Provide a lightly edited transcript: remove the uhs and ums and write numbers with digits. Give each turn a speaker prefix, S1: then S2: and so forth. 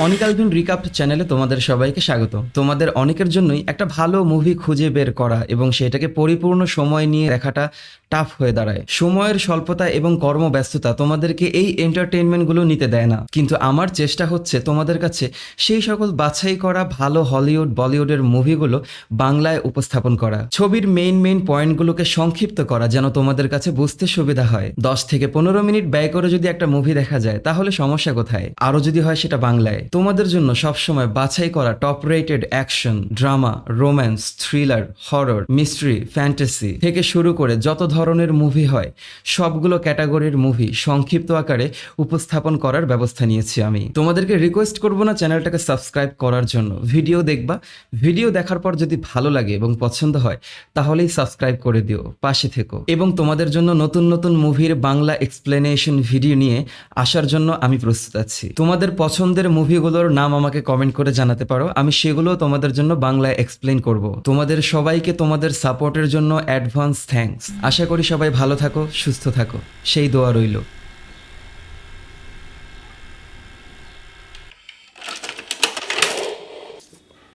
S1: অনিক Alvin recap চ্যানেলে তোমাদের সবাইকে স্বাগত। তোমাদের অনেকের জন্যই একটা ভালো মুভি খুঁজে বের করা এবং সেটাকে পরিপূর্ণ সময় নিয়ে দেখাটা টাফ হয়ে দাঁড়ায়। সময়ের স্বল্পতা এবং কর্মব্যস্ততা তোমাদেরকে এই এন্টারটেইনমেন্টগুলো নিতে দেয় না, কিন্তু আমার চেষ্টা হচ্ছে তোমাদের কাছে সেই সকল বাছাই করা ভালো হলিউড বলিউডের মুভিগুলো বাংলায় উপস্থাপন করা, ছবির মেইন পয়েন্টগুলোকে সংক্ষিপ্ত করা যেন তোমাদের কাছে বুঝতে সুবিধা হয়। 10 থেকে 15 মিনিট ব্যয় করে যদি একটা মুভি দেখা যায় তাহলে সমস্যা কোথায়, আরও যদি হয় সেটা বাংলায়। তোমাদের জন্য সবসময় বাছাই করা top rated action, drama, romance, thriller, horror, mystery, fantasy থেকে শুরু করে যত ধরনের মুভি হয় সবগুলো ক্যাটাগরির মুভি সংক্ষিপ্ত আকারে উপস্থাপন করার ব্যবস্থা নিয়েছি আমি। তোমাদেরকে রিকোয়েস্ট করব না চ্যানেলটাকে সাবস্ক্রাইব করার জন্য, ভিডিও দেখবা, ভিডিও দেখার পর যদি ভালো লাগে এবং পছন্দ হয় তাহলেই সাবস্ক্রাইব করে দিও, পাশে থেকো। এবং তোমাদের জন্য নতুন নতুন মুভির বাংলা এক্সপ্লেনেশন ভিডিও নিয়ে আসার জন্য আমি প্রস্তুত আছি। তোমাদের পছন্দের মুভিগুলোর নাম আমাকে কমেন্ট করে জানাতে পারো, আমি সেগুলো তোমাদের জন্য বাংলায় এক্সপ্লেন করব। তোমাদের সবাইকে তোমাদের সাপোর্টের জন্য অ্যাডভান্স থ্যাঙ্কস। আশা করি সবাই ভালো থাকো, সুস্থ থাকো, সেই দোয়া রইল।